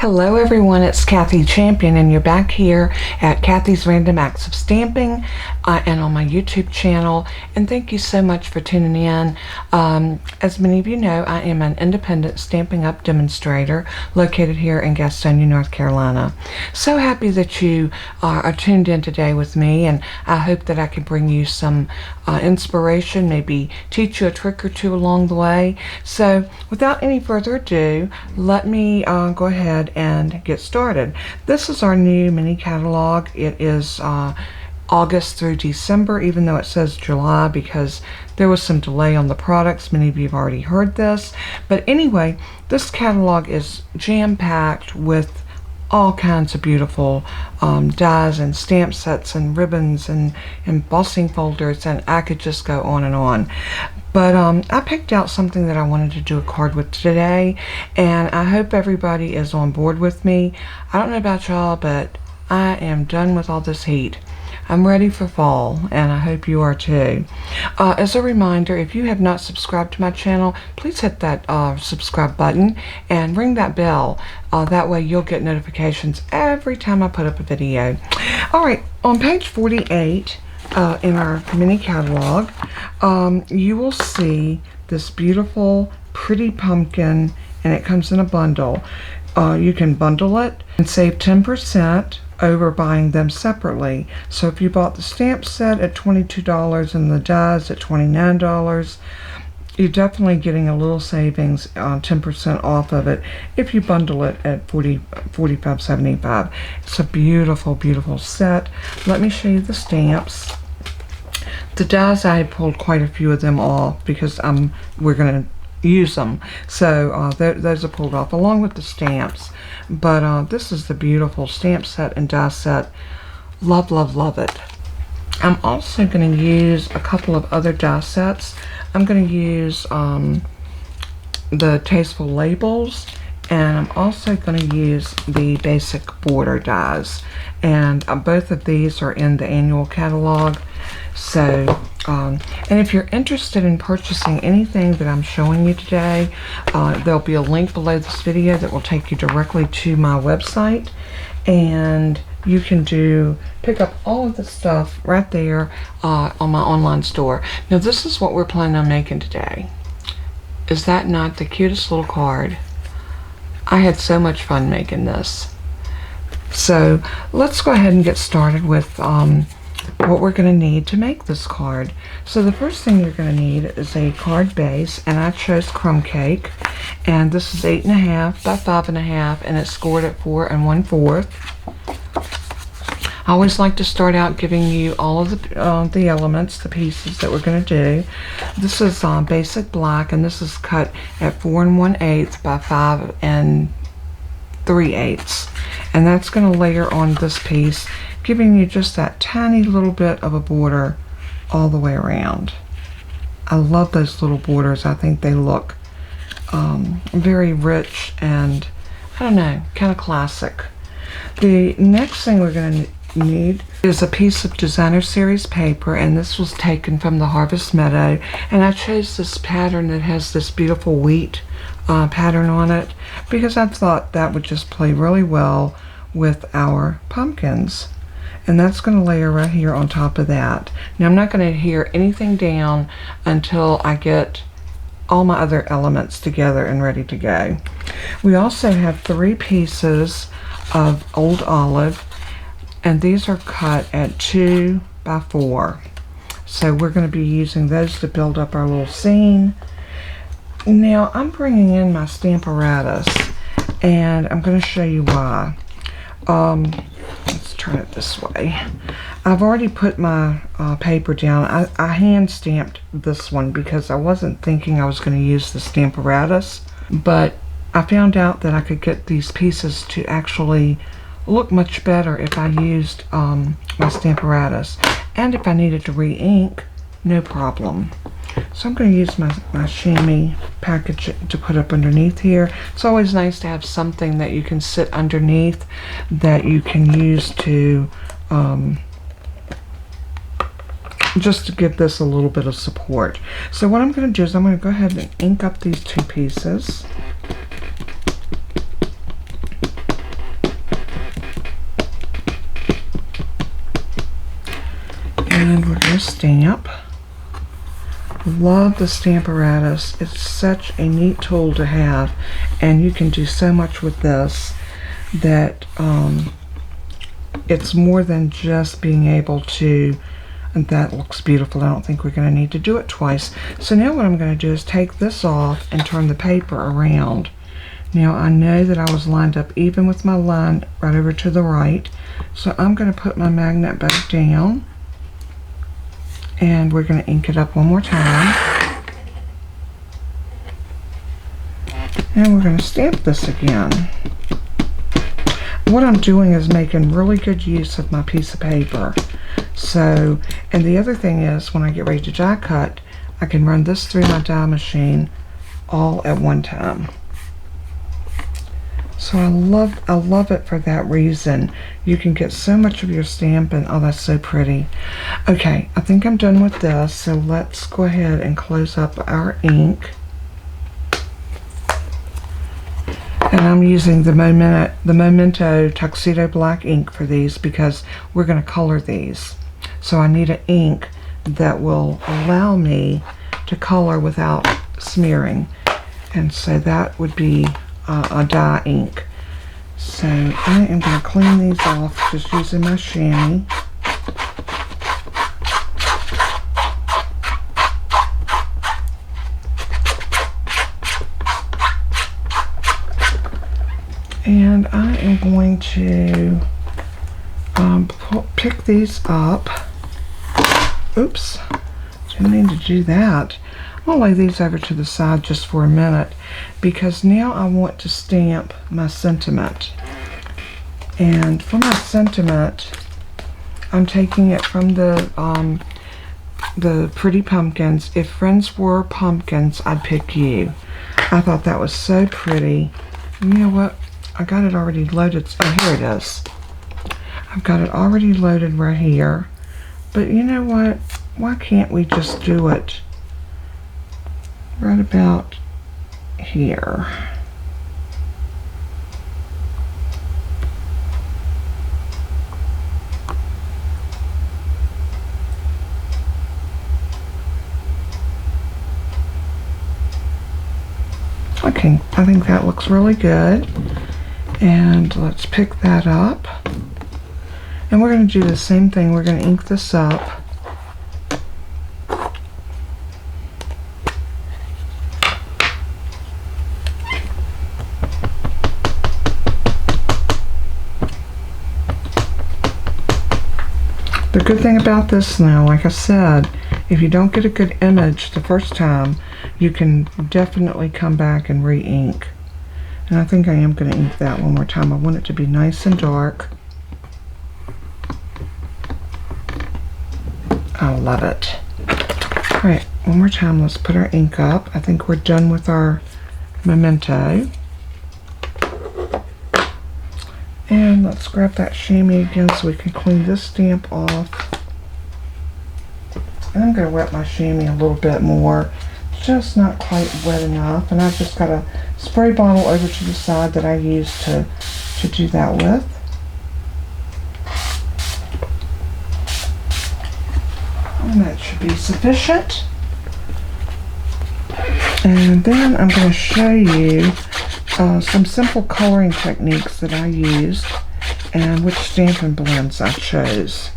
Hello everyone, it's Kathy Champion and you're back here at Kathy's Random Acts of Stamping and on my YouTube channel, and thank you so much for tuning in. As many of you know, I am an independent Stampin' Up! Demonstrator located here in Gastonia, North Carolina. So happy that you are tuned in today with me, and I hope that I can bring you some inspiration, maybe teach you a trick or two along the way. So without any further ado, let me go ahead and get started. This is our new mini catalog. It is August through December, even though it says July because there was some delay on the products. Many of you have already heard this, but anyway, this catalog is jam-packed with all kinds of beautiful dies and stamp sets and ribbons and embossing folders, and I could just go on and on. But I picked out something that I wanted to do a card with today, and I hope everybody is on board with me. I don't know about y'all, but I am done with all this heat. I'm ready for fall, and I hope you are too. As a reminder, if you have not subscribed to my channel, please hit that subscribe button and ring that bell. That way you'll get notifications every time I put up a video. Alright, on page 48 in our mini catalog, you will see this beautiful, pretty pumpkin, and it comes in a bundle. You can bundle it and save 10% over buying them separately. So if you bought the stamp set at $22 and the dies at $29, you're definitely getting a little savings, 10% off of it if you bundle it at $45.75. It's a beautiful, beautiful set. Let me show you the stamps. The dies, I had pulled quite a few of them off because we're going to use them, so those are pulled off along with the stamps. But this is the beautiful stamp set and die set. Love, love, love it. I'm also going to use a couple of other die sets. I'm going to use the Tasteful labels, and I'm also going to use the basic border dies, and both of these are in the annual catalog. So and if you're interested in purchasing anything that I'm showing you today, there'll be a link below this video that will take you directly to my website, and you can pick up all of the stuff right there on my online store. Now this is what we're planning on making today. Is that not the cutest little card? I had so much fun making this. So let's go ahead and get started with what we're going to need to make this card. So the first thing you're going to need is a card base, and I chose Crumb Cake, and this is 8.5 by 5.5, and it's scored at 4 1/4. I always like to start out giving you all of the elements, the pieces that we're going to do. This is basic black, and this is cut at 4 1/8 by 5 3/8, and that's going to layer on this piece, giving you just that tiny little bit of a border all the way around. I love those little borders. I think they look very rich and, I don't know, kind of classic. The next thing we're going to need is a piece of designer series paper, and this was taken from the Harvest Meadow, and I chose this pattern that has this beautiful wheat pattern on it because I thought that would just play really well with our pumpkins. And that's going to layer right here on top of that. Now I'm not going to adhere anything down until I get all my other elements together and ready to go. We also have 3 pieces of old olive, and these are cut at 2 by 4. So we're going to be using those to build up our little scene. Now I'm bringing in my Stamparatus, and I'm going to show you why. Let's turn it this way. I've already put my paper down. I hand stamped this one because I wasn't thinking I was going to use the Stamparatus, but I found out that I could get these pieces to actually look much better if I used my Stamparatus, and if I needed to re-ink, no problem. So I'm going to use my chamois package to put up underneath here. It's always nice to have something that you can sit underneath that you can use to just to give this a little bit of support. So what I'm going to do is I'm going to go ahead and ink up these 2 pieces. stamp. Love the Stamparatus. It's such a neat tool to have, and you can do so much with this that it's more than just being able to, and that looks beautiful. I don't think we're going to need to do it twice. So now what I'm going to do is take this off and turn the paper around. Now I know that I was lined up even with my line right over to the right, so I'm going to put my magnet back down. And we're going to ink it up one more time. And we're going to stamp this again. What I'm doing is making really good use of my piece of paper. So, and the other thing is, when I get ready to die cut, I can run this through my die machine all at one time. So I love it for that reason. You can get so much of your stamping. Oh, that's so pretty. Okay, I think I'm done with this, so let's go ahead and close up our ink. And I'm using the Momento Tuxedo black ink for these because we're going to color these. So I need an ink that will allow me to color without smearing. And so that would be a dye ink. So I am going to clean these off just using my chamois. And I am going to pick these up. Oops, didn't mean to do that. I'll lay these over to the side just for a minute because now I want to stamp my sentiment. And for my sentiment, I'm taking it from the Pretty Pumpkins. If friends were pumpkins, I'd pick you. I thought that was so pretty. And you know what? I got it already loaded. Oh, here it is. I've got it already loaded right here. But you know what? Why can't we just do it right about here? Okay, I think that looks really good. And let's pick that up. And we're going to do the same thing. We're going to ink this up. The good thing about this now, like I said, if you don't get a good image the first time, you can definitely come back and re-ink. And I think I am going to ink that one more time. I want it to be nice and dark. I love it. Alright, one more time, let's put our ink up. I think we're done with our Memento. And let's grab that chamois again so we can clean this stamp off. And I'm going to wet my chamois a little bit more. It's just not quite wet enough. And I've just got a spray bottle over to the side that I use to do that with. And that should be sufficient. And then I'm going to show you some simple coloring techniques that I used and which Stampin' blends I chose.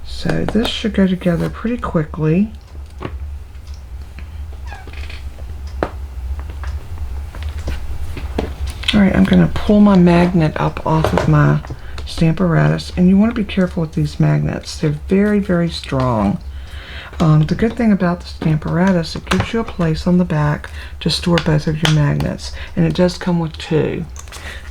So this should go together pretty quickly. Alright, I'm going to pull my magnet up off of my Stamparatus, and you want to be careful with these magnets. They're very, very strong. The good thing about the Stamparatus, it gives you a place on the back to store both of your magnets, and it does come with two.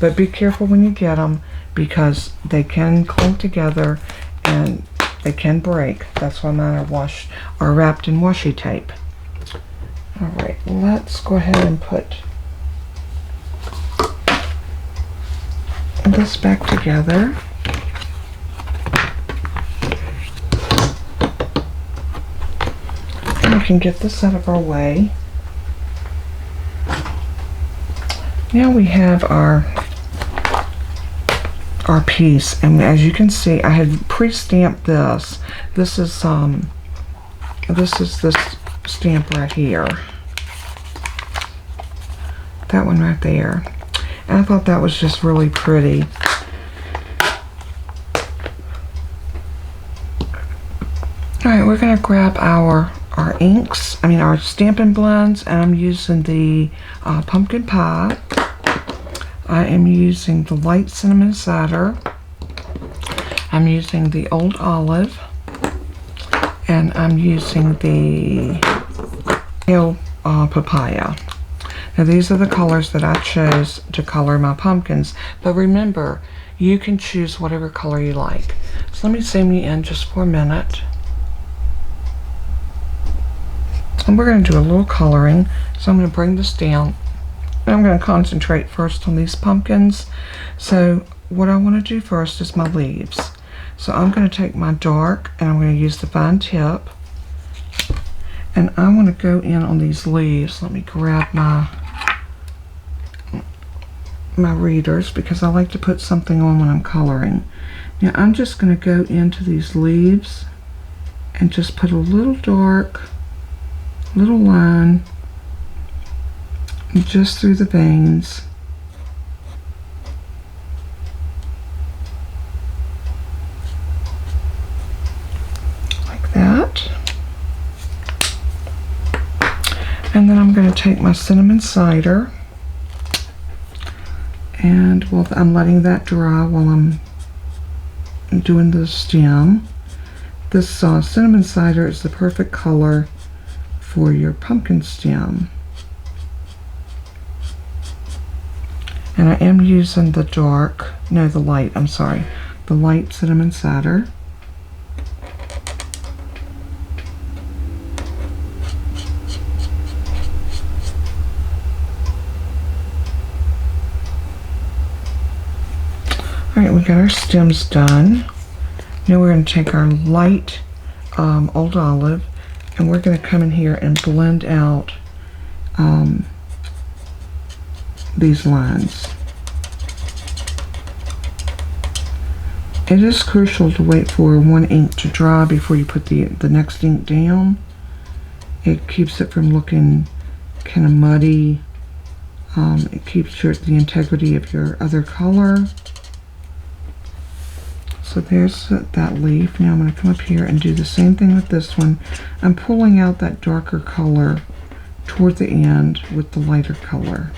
But be careful when you get them because they can cling together and they can break. That's why mine are wrapped in washi tape. Alright, let's go ahead and put this back together. And we can get this out of our way. Now we have our piece, and as you can see, I had pre-stamped this. This is This is this stamp right here. That one right there. And I thought that was just really pretty. Alright, we're going to grab our inks, our Stampin' Blends, and I'm using the Pumpkin Pie. I am using the Light Cinnamon Cider. I'm using the Old Olive. And I'm using the Pale Papaya. Now these are the colors that I chose to color my pumpkins. But remember, you can choose whatever color you like. So let me zoom you in just for a minute. And we're going to do a little coloring. So I'm going to bring this down. And I'm going to concentrate first on these pumpkins. So what I want to do first is my leaves. So I'm going to take my dark and I'm going to use the fine tip. And I want to go in on these leaves. Let me grab my readers because I like to put something on when I'm coloring. Now I'm just going to go into these leaves and just put a little dark, little line just through the veins. Like that. And then I'm going to take my cinnamon cider, and well, I'm letting that dry while I'm doing the stem. This cinnamon cider is the perfect color for your pumpkin stem. And I am using the the light cinnamon cider. Alright, we got our stems done. Now we're going to take our light Old Olive and we're going to come in here and blend out these lines. It is crucial to wait for one ink to dry before you put the next ink down. It keeps it from looking kind of muddy. It keeps the integrity of your other color. So there's that leaf. Now I'm going to come up here and do the same thing with this one. I'm pulling out that darker color toward the end with the lighter color.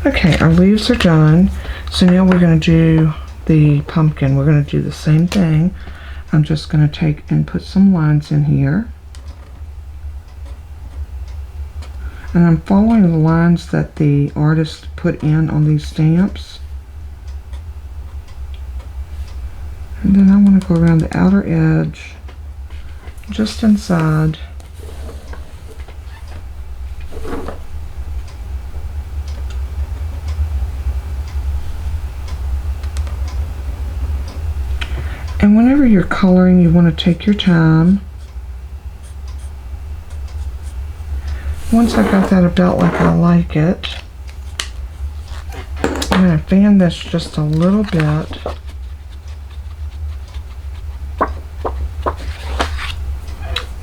Okay, our leaves are done. So now we're going to do the pumpkin. We're going to do the same thing. I'm just going to take and put some lines in here. And I'm following the lines that the artist put in on these stamps. And then I want to go around the outer edge, just inside. And whenever you're coloring, you want to take your time. Once I got that about like I like it, I'm going to fan this just a little bit.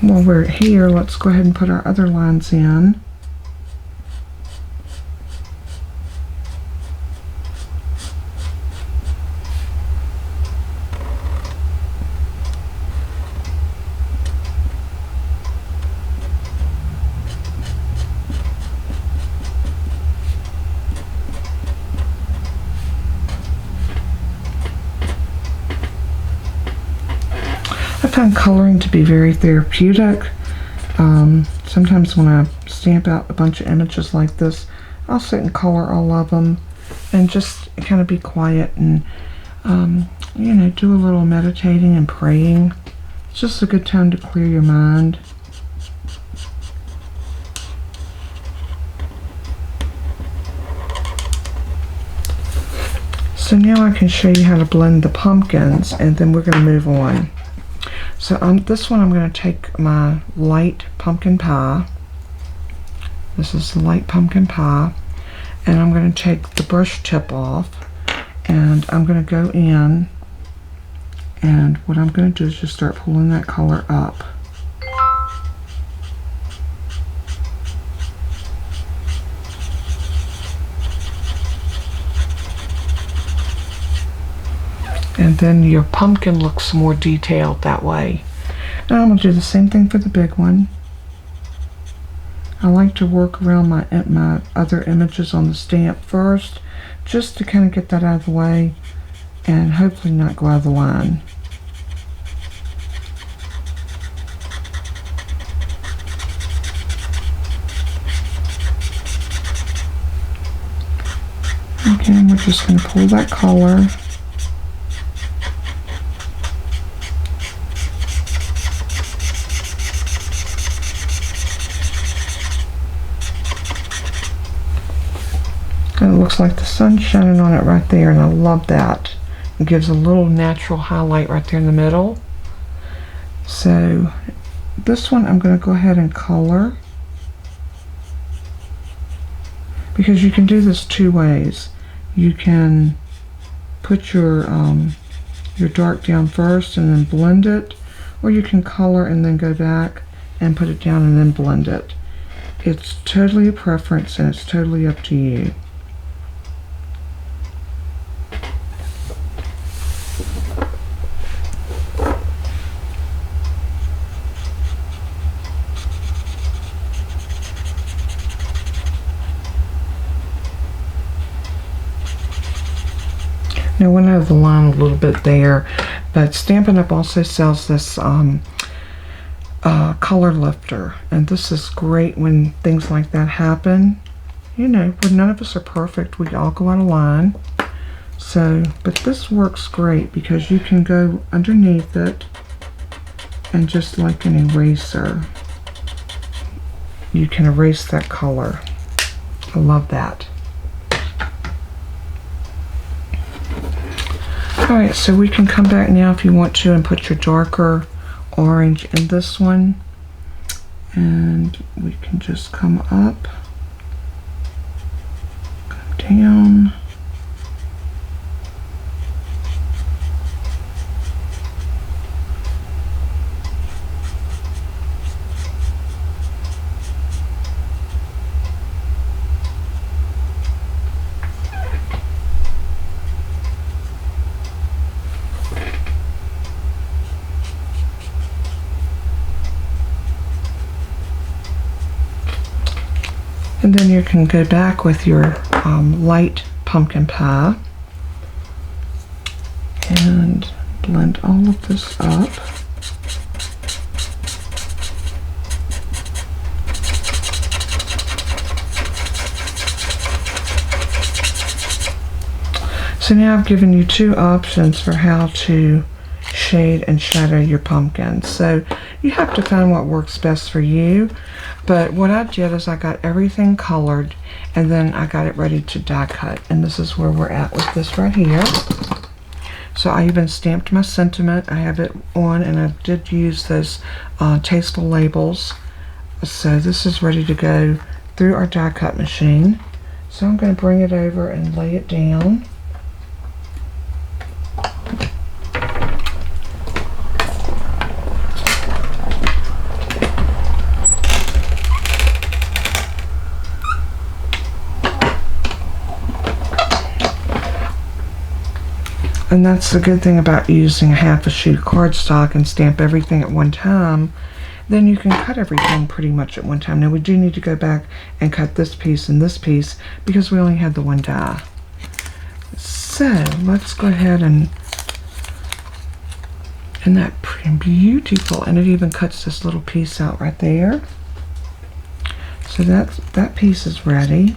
While we're here, let's go ahead and put our other lines in. I find coloring to be very therapeutic. Sometimes when I stamp out a bunch of images like this, I'll sit and color all of them and just kind of be quiet and you know, do a little meditating and praying. It's just a good time to clear your mind. So now I can show you how to blend the pumpkins, and then we're going to move on. So on this one, I'm going to take my light pumpkin pie. This is the light pumpkin pie, and I'm going to take the brush tip off, and I'm going to go in, and what I'm going to do is just start pulling that color up. And then your pumpkin looks more detailed that way. And I'm going to do the same thing for the big one. I like to work around my other images on the stamp first, just to kind of get that out of the way and hopefully not go out of the line. Again, we're just going to pull that color. And it looks like the sun's shining on it right there, and I love that. It gives a little natural highlight right there in the middle. So this one I'm going to go ahead and color, because you can do this two ways. You can put your dark down first and then blend it, or you can color and then go back and put it down and then blend it. It's totally a preference, and it's totally up to you. Now, I went out of the line a little bit there, but Stampin' Up! Also sells this color lifter, and this is great when things like that happen. You know, when none of us are perfect, we all go out of line. So, but this works great because you can go underneath it, and just like an eraser, you can erase that color. I love that. Alright, so we can come back now if you want to and put your darker orange in this one. And we can just come up, come down. And then you can go back with your light pumpkin pie and blend all of this up. So now I've given you two options for how to shade and shadow your pumpkin. So you have to find what works best for you. But what I did is I got everything colored, and then I got it ready to die cut. And this is where we're at with this right here. So I even stamped my sentiment. I have it on, and I did use those Tasteful labels. So this is ready to go through our die cut machine. So I'm going to bring it over and lay it down. And that's the good thing about using a half a sheet of cardstock and stamp everything at one time. Then you can cut everything pretty much at one time. Now we do need to go back and cut this piece and this piece because we only had the one die. So let's go ahead and that pretty beautiful, and it even cuts this little piece out right there. So that piece is ready.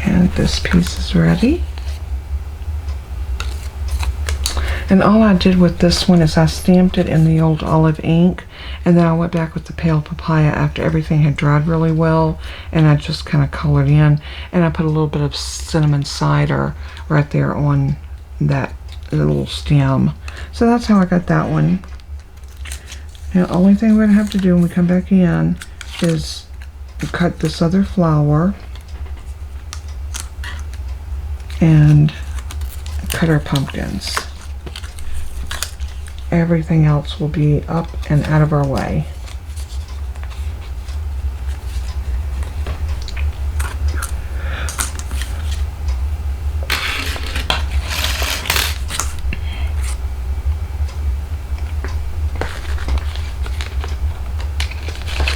And this piece is ready. And all I did with this one is I stamped it in the old olive ink, and then I went back with the pale papaya after everything had dried really well, and I just kind of colored in, and I put a little bit of cinnamon cider right there on that little stem. So that's how I got that one. Now the only thing we're going to have to do when we come back in is cut this other flower and cut our pumpkins. Everything else will be up and out of our way.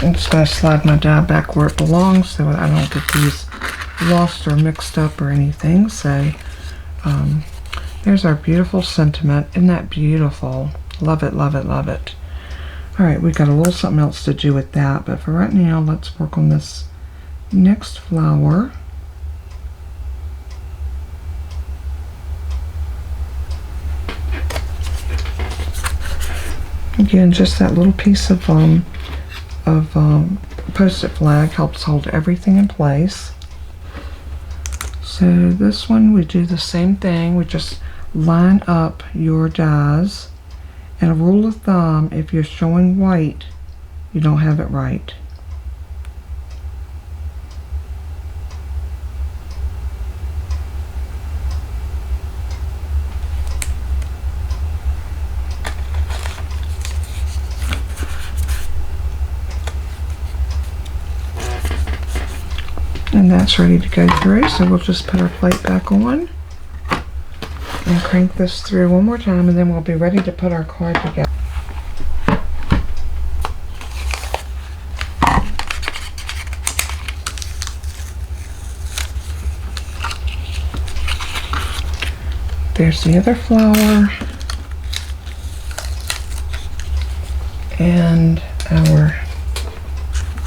I'm just going to slide my die back where it belongs so I don't get these lost or mixed up or anything. So there's our beautiful sentiment. Isn't that beautiful? Love it, love it, love it. Alright, we got a little something else to do with that, but for right now, let's work on this next flower. Again, just that little piece of post-it flag helps hold everything in place. So this one we do the same thing. We just line up your dies, and a rule of thumb, if you're showing white, you don't have it right. And that's ready to go through, so we'll just put our plate back on and crank this through one more time, and then we'll be ready to put our card together. There's the other flower and our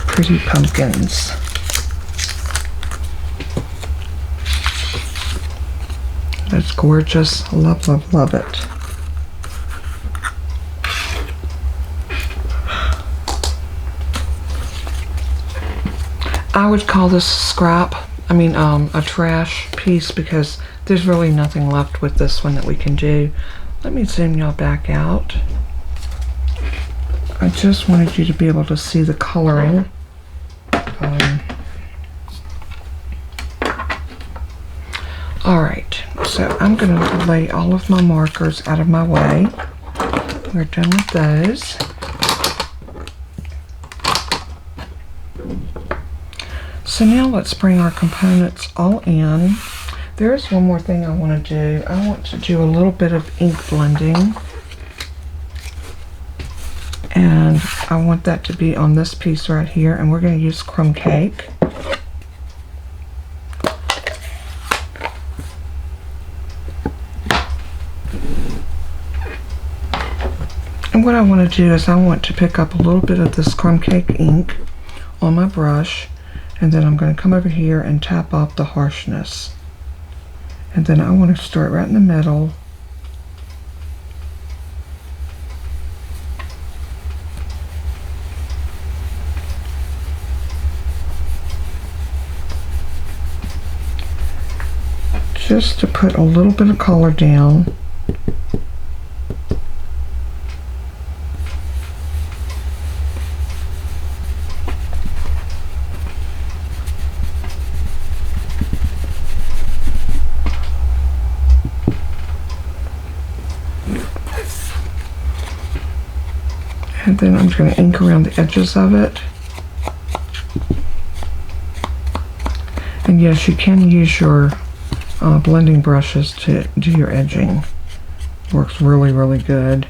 pretty pumpkins. That's gorgeous. Love, love, love it. I would call this a trash piece, because there's really nothing left with this one that we can do. Let me zoom y'all back out. I just wanted you to be able to see the coloring. Alright, so I'm going to lay all of my markers out of my way. We're done with those. So now let's bring our components all in. There's one more thing I want to do. I want to do a little bit of ink blending. And I want that to be on this piece right here, and we're going to use Crumb Cake. And what I want to do is I want to pick up a little bit of this Crumb Cake ink on my brush, and then I'm going to come over here and tap off the harshness. And then I want to start right in the middle. Just to put a little bit of color down. And then I'm going to ink around the edges of it. And yes, you can use your blending brushes to do your edging. Works really, really good.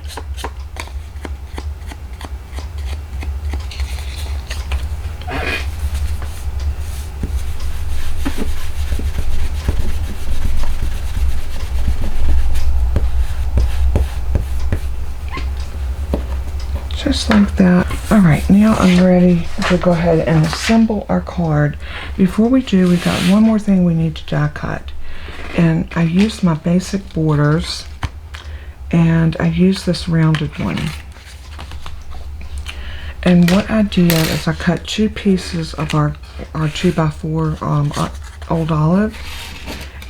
Just like that. Alright, now I'm ready to go ahead and assemble our card. Before we do, we got one more thing we need to die cut. And I used my basic borders, and I use this rounded one. And what I did is I cut 2 pieces of our 2x4 old olive.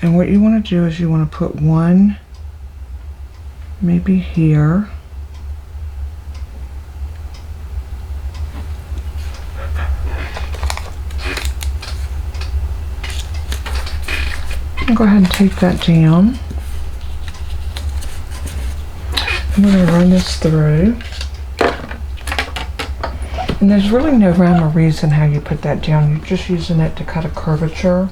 And what you want to do is you want to put one maybe here. I'll go ahead and take that down. I'm going to run this through. And there's really no rhyme or reason how you put that down. You're just using it to cut a curvature.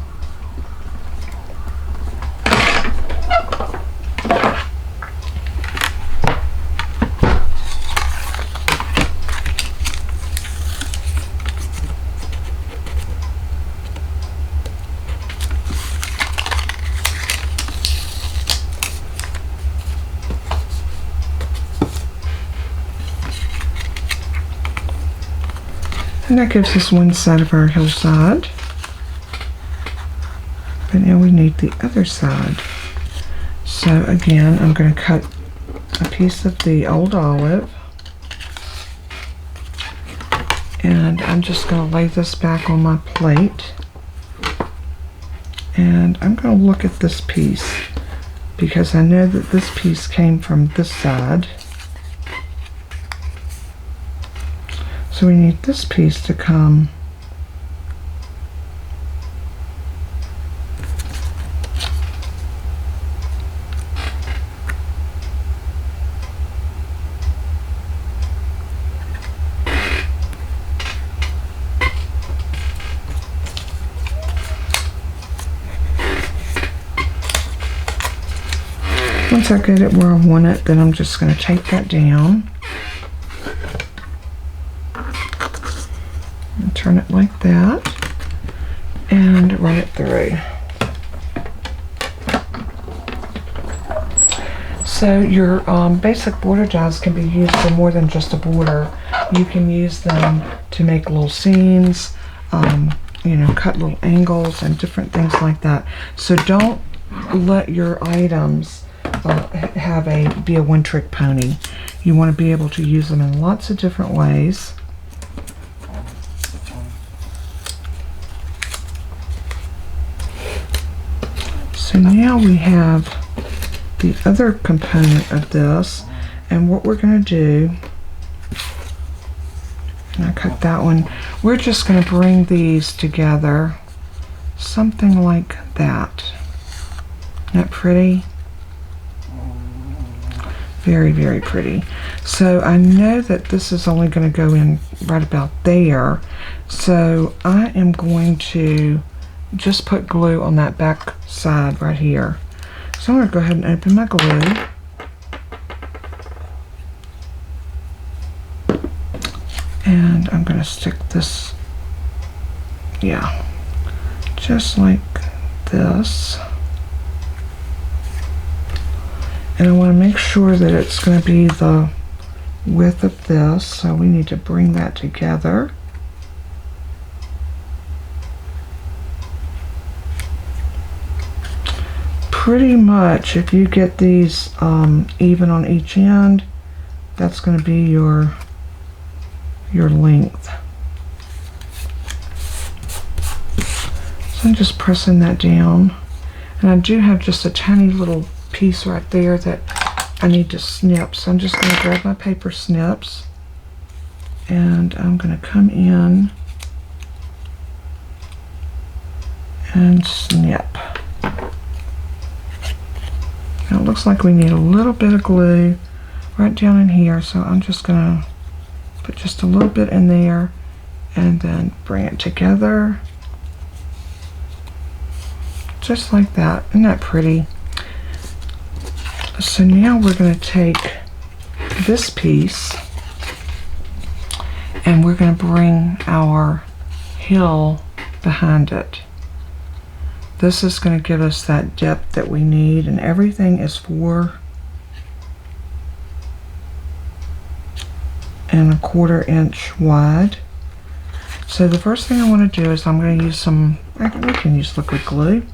And that gives us one side of our hillside. But now we need the other side. So again, I'm going to cut a piece of the old olive. And I'm just going to lay this back on my plate. And I'm going to look at this piece because I know that this piece came from this side. So we need this piece to come once I get it where I want it, then I'm just going to take that down. Turn it like that and run it through. So your basic border dies can be used for more than just a border. You can use them to make little seams, you know, cut little angles and different things like that. So don't let your items be a one-trick pony. You want to be able to use them in lots of different ways. So now we have the other component of this, and what we're going to do, and I cut that one, we're just going to bring these together, something like that. Isn't that pretty? Very, very pretty. So I know that this is only going to go in right about there, so I am going to just put glue on that back side right here. So I'm going to go ahead and open my glue. And I'm going to stick this, yeah, just like this. And I want to make sure that it's going to be the width of this, so we need to bring that together. Pretty much, if you get these even on each end, that's going to be your length. So I'm just pressing that down, and I do have just a tiny little piece right there that I need to snip. So I'm just going to grab my paper snips, and I'm going to come in and snip. Now it looks like we need a little bit of glue right down in here, so I'm just going to put just a little bit in there and then bring it together just like that. Isn't that pretty? So now we're going to take this piece and we're going to bring our hill behind it. This is going to give us that depth that we need, and everything is 4 1/4 inch wide. So the first thing I want to do is I'm going to use some, we can use liquid glue.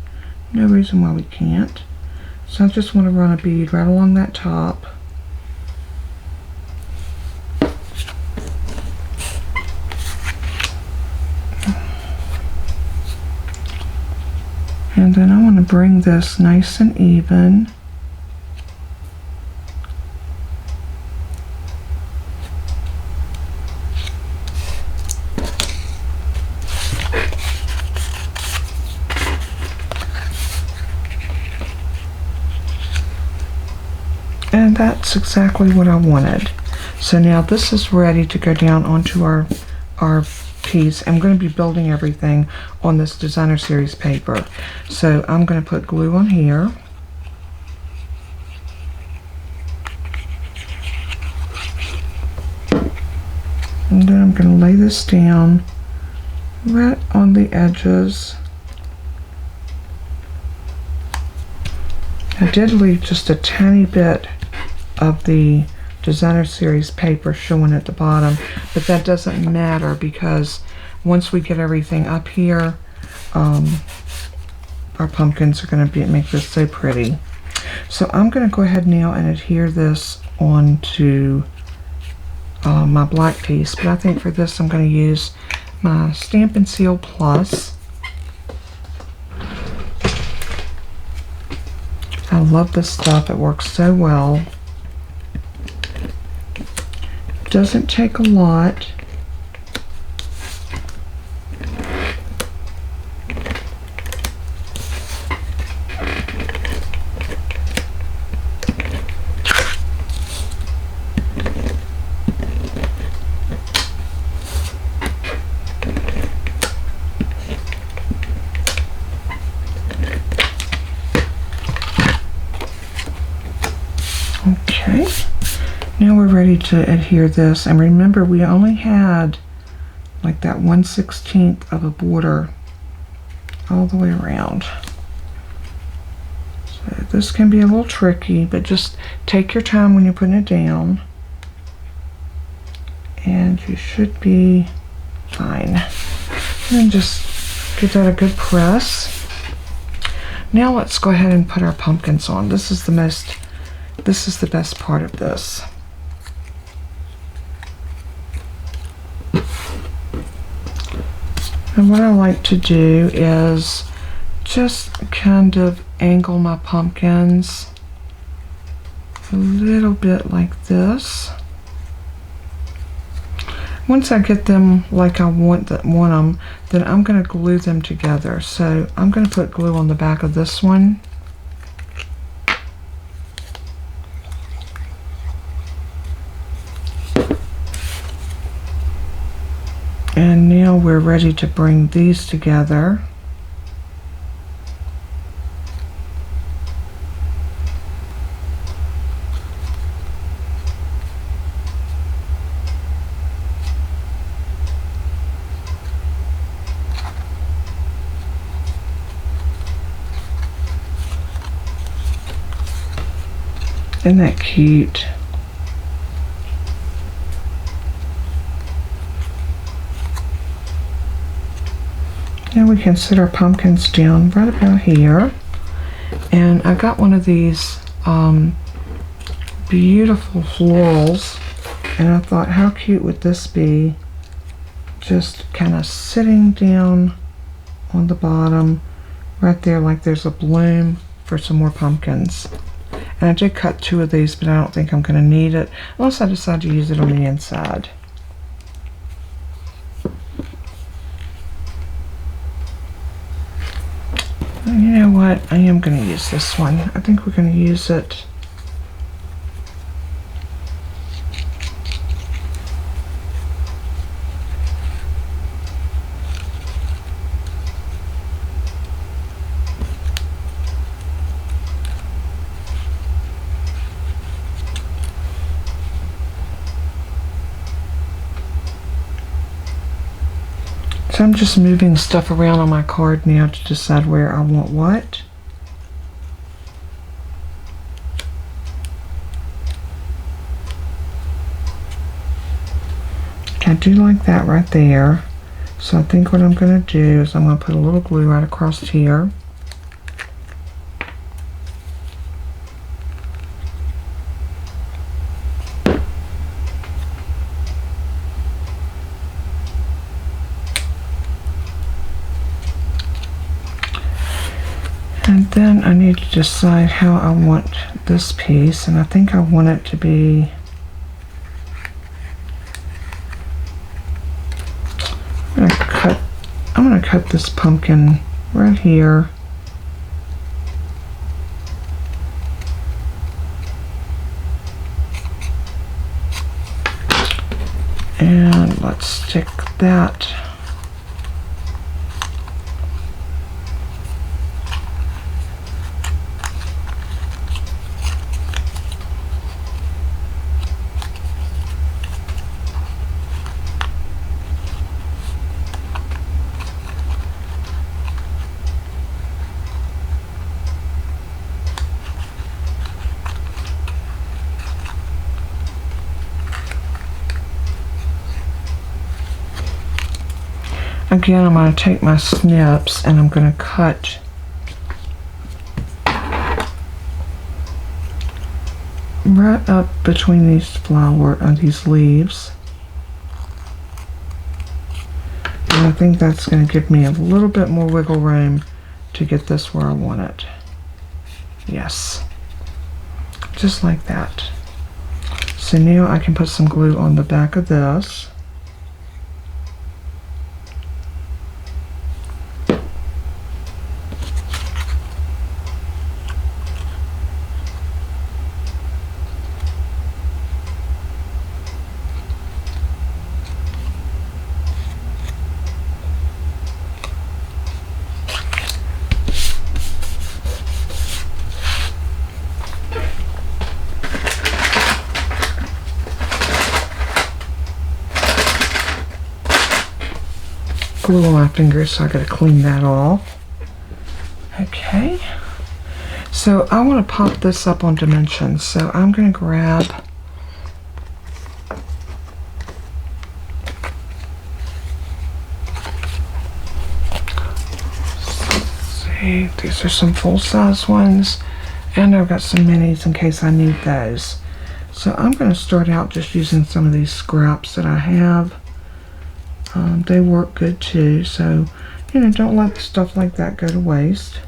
No reason why we can't. So I just want to run a bead right along that top. And then I want to bring this nice and even. And that's exactly what I wanted. So now this is ready to go down onto our piece. I'm going to be building everything on this designer series paper. So I'm going to put glue on here. And then I'm going to lay this down right on the edges. I did leave just a tiny bit of the designer series paper showing at the bottom, but that doesn't matter because once we get everything up here, our pumpkins are going to make this so pretty. So I'm going to go ahead now and adhere this onto my black piece, but I think for this I'm going to use my Stampin' Seal Plus. I love this stuff, it works so well. Doesn't take a lot. Okay. Now we're ready to adhere this, and remember we only had like that 1/16 of a border all the way around. So this can be a little tricky, but just take your time when you're putting it down and you should be fine. And just give that a good press. Now let's go ahead and put our pumpkins on. This is the best part of this. And what I like to do is just kind of angle my pumpkins a little bit like this. Once I get them like I want them, then I'm going to glue them together. So I'm going to put glue on the back of this one. And now we're ready to bring these together. Isn't that cute? Now we can set our pumpkins down right about here. And I got one of these beautiful florals, and I thought, how cute would this be? Just kind of sitting down on the bottom right there like there's a bloom for some more pumpkins. And I did cut 2 of these, but I don't think I'm going to need it unless I decide to use it on the inside. And you know what? I am going to use this one. I think we're going to use it. So I'm just moving stuff around on my card now to decide where I want what. I do like that right there. So I think what I'm going to do is I'm going to put a little glue right across here. And then I need to decide how I want this piece, and I think I want it to be, I'm gonna cut this pumpkin right here. And let's stick that . Again, I'm going to take my snips and I'm going to cut right up between these these leaves. And I think that's going to give me a little bit more wiggle room to get this where I want it. Yes. Just like that. So now I can put some glue on the back of this. Glue on my fingers, so I gotta clean that off. Okay, so I want to pop this up on dimensions, so I'm gonna grab these are some full-size ones, and I've got some minis in case I need those. So I'm going to start out just using some of these scraps that I have. They work good too, so you know, don't let stuff like that go to waste.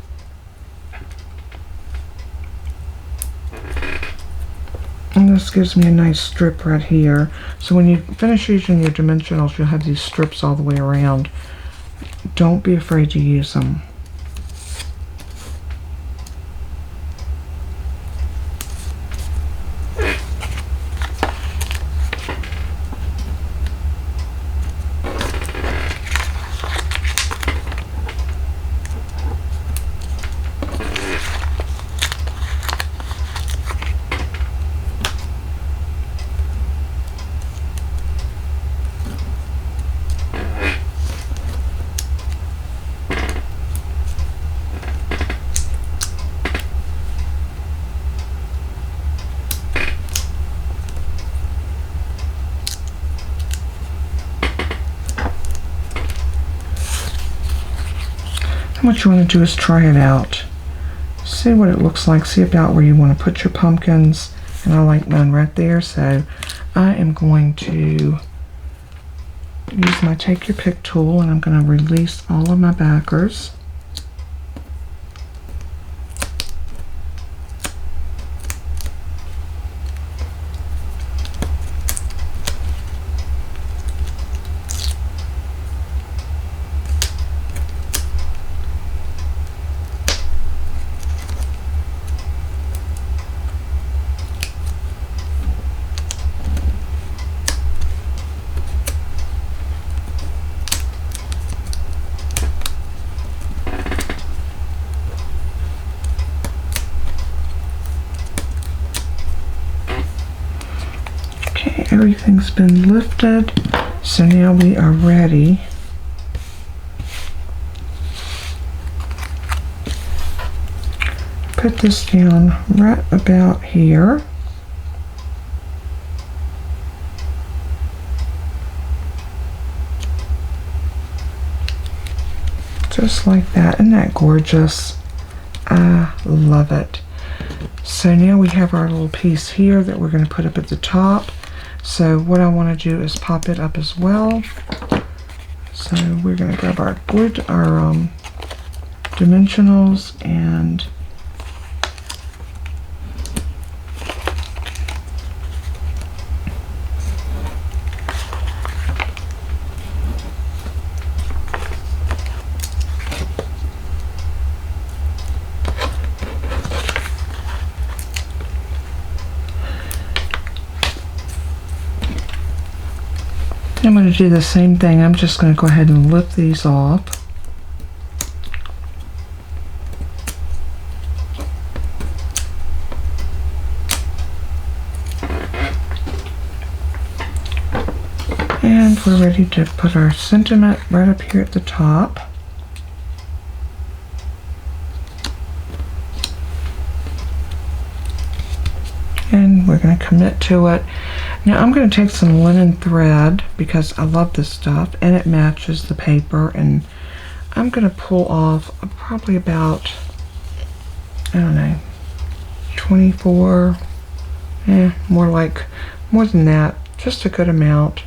And this gives me a nice strip right here. So when you finish using your dimensionals, you'll have these strips all the way around. Don't be afraid to use them. And what you want to do is try it out. See what it looks like. See about where you want to put your pumpkins. And I like mine right there. So I am going to use my Take Your Pick tool, and I'm going to release all of my backers. Everything's been lifted, so now we are ready. Put this down right about here. Just like that. Isn't that gorgeous? I love it. So now we have our little piece here that we're going to put up at the top. So what I want to do is pop it up as well. So we're going to grab our Dimensionals, and I'm going to do the same thing. I'm just going to go ahead and lift these off. And we're ready to put our sentiment right up here at the top. And we're going to commit to it. Now I'm going to take some linen thread because I love this stuff and it matches the paper, and I'm going to pull off probably about, I don't know, 24, more than that, just a good amount,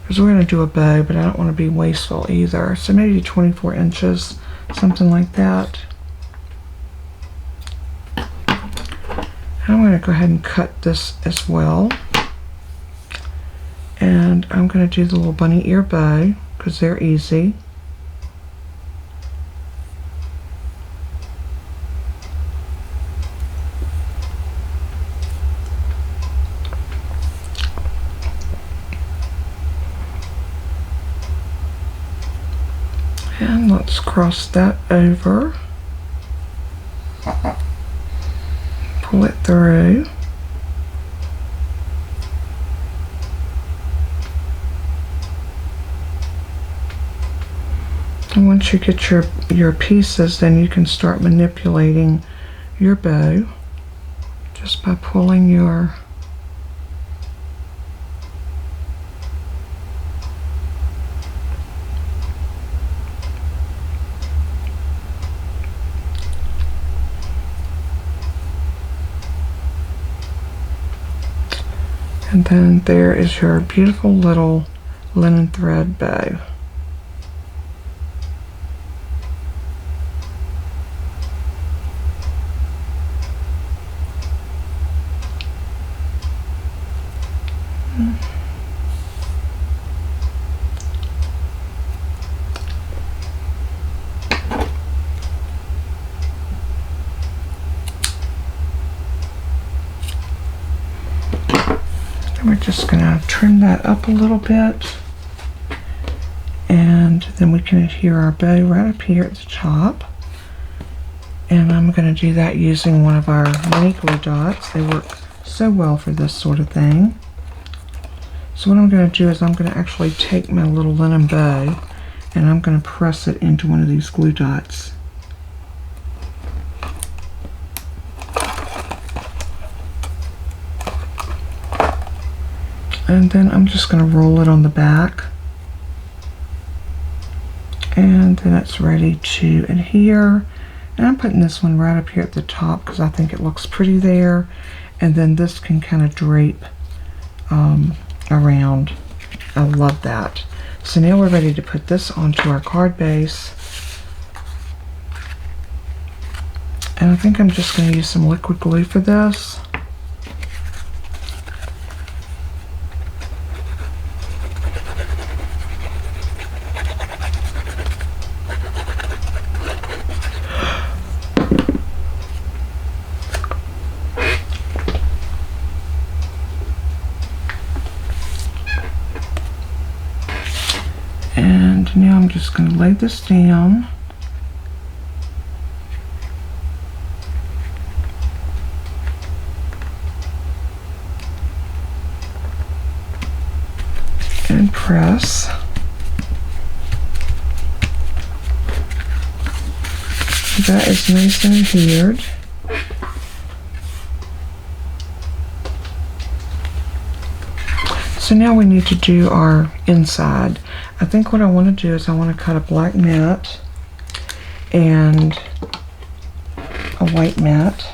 because we're going to do a bow, but I don't want to be wasteful either, so maybe 24 inches, something like that. I'm going to go ahead and cut this as well. And I'm going to do the little bunny ear bow because they're easy. And let's cross that over. Pull it through. And once you get your pieces, then you can start manipulating your bow just by pulling your and then there is your beautiful little linen thread bow. We're just going to trim that up a little bit, and then we can adhere our bow right up here at the top. And I'm going to do that using one of our mini glue dots. They work so well for this sort of thing. So what I'm going to do is I'm going to actually take my little linen bow and I'm going to press it into one of these glue dots. And then I'm just going to roll it on the back, and then it's ready to adhere. And I'm putting this one right up here at the top because I think it looks pretty there, and then this can kind of drape around. I love that. So now we're ready to put this onto our card base, and I think I'm just going to use some liquid glue for this. And now I'm just going to lay this down. And press. That is nice and adhered. So now we need to do our inside. I think what I want to do is I want to cut a black mat and a white mat.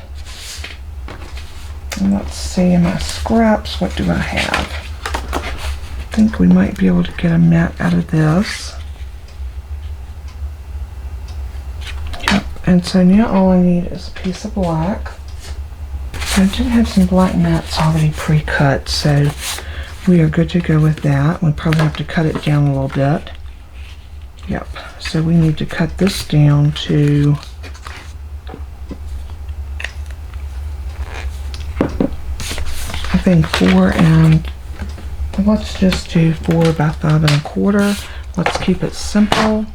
And let's see, in my scraps, what do I have? I think we might be able to get a mat out of this. And so now all I need is a piece of black. I did have some black mats already pre-cut, so we are good to go with that. We probably have to cut it down a little bit. Yep, so we need to cut this down to I think 4 and let's just do 4 by 5 1/4. Let's keep it simple.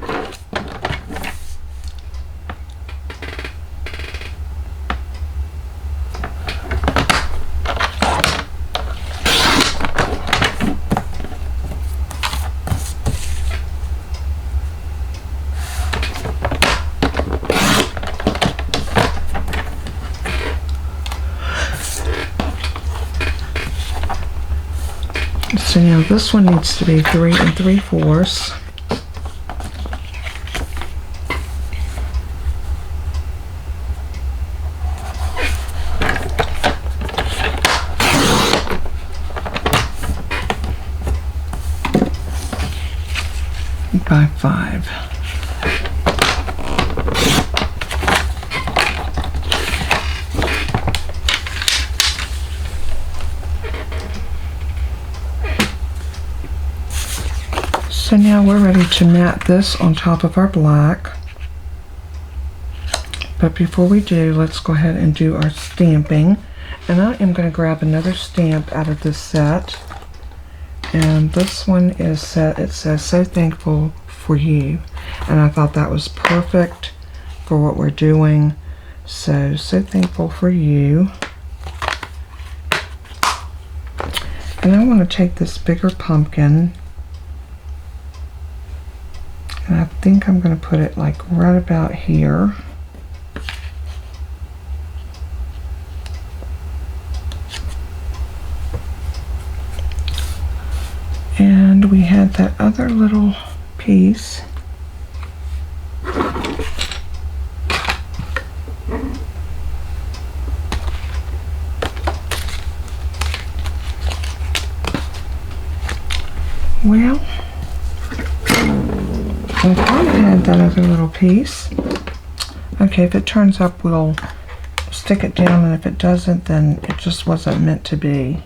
So now this one needs to be 3 3/4. By 5. So now we're ready to mat this on top of our black. But before we do, let's go ahead and do our stamping. And I am going to grab another stamp out of this set. And this one is set, it says, "So Thankful for You." And I thought that was perfect for what we're doing. So thankful for you. And I want to take this bigger pumpkin, and I think I'm going to put it like right about here. And we had that other little piece. Well, I thought I had that other little piece. Okay, if it turns up, we'll stick it down, and if it doesn't, then it just wasn't meant to be.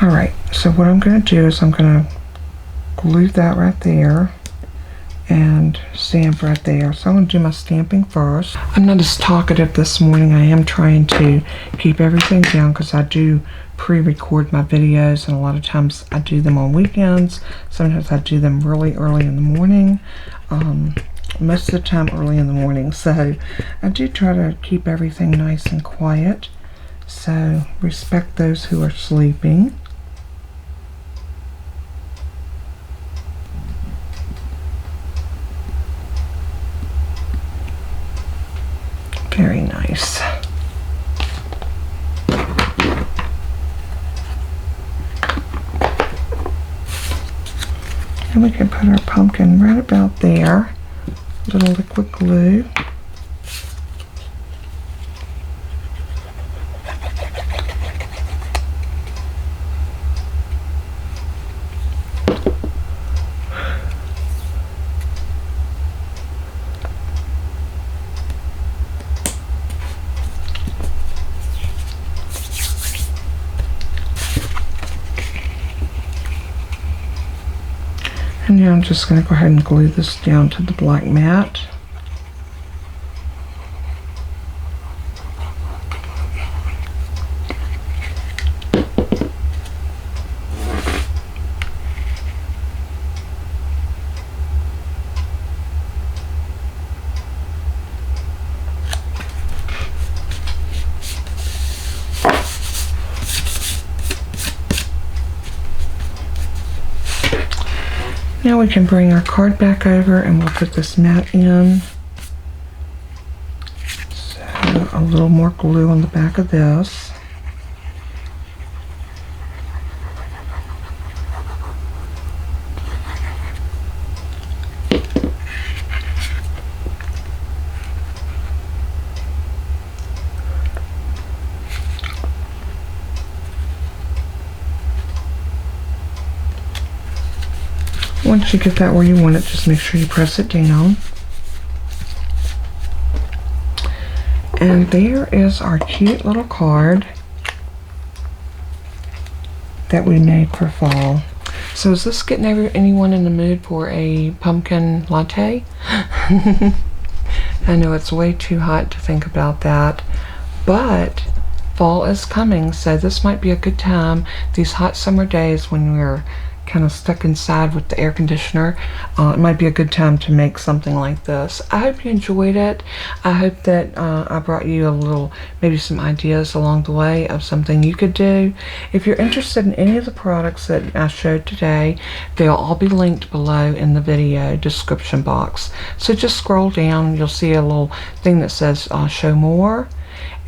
Alright, so what I'm going to do is I'm going to glue that right there and stamp right there. So I'm going to do my stamping first. I'm not as talkative this morning. I am trying to keep everything down because I do pre-record my videos, and a lot of times I do them on weekends. Sometimes I do them really early in the morning. Most of the time early in the morning. So I do try to keep everything nice and quiet. So respect those who are sleeping. Very nice. And we can put our pumpkin right about there. A little liquid glue. And now I'm just going to go ahead and glue this down to the black mat. Now we can bring our card back over and we'll put this mat in. So a little more glue on the back of this. Once you get that where you want it, just make sure you press it down. And there is our cute little card that we made for fall. So is this getting anyone in the mood for a pumpkin latte? I know it's way too hot to think about that, but fall is coming, so this might be a good time, these hot summer days when we're kind of stuck inside with the air conditioner. It might be a good time to make something like this. I hope you enjoyed it. I hope that I brought you a little, maybe some ideas along the way of something you could do. If you're interested in any of the products that I showed today, they'll all be linked below in the video description box. So just scroll down, you'll see a little thing that says show more,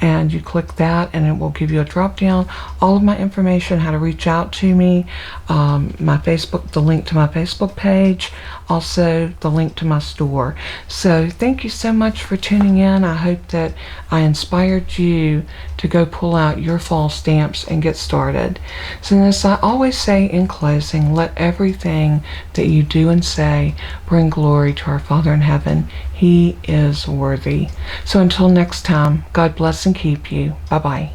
and you click that and it will give you a drop down, all of my information, how to reach out to me, my Facebook, the link to my Facebook page, also the link to my store. So thank you so much for tuning in. I hope that I inspired you to go pull out your fall stamps and get started. So as I always say in closing, let everything that you do and say bring glory to our Father in heaven. He is worthy. So until next time, God bless and keep you. Bye-bye.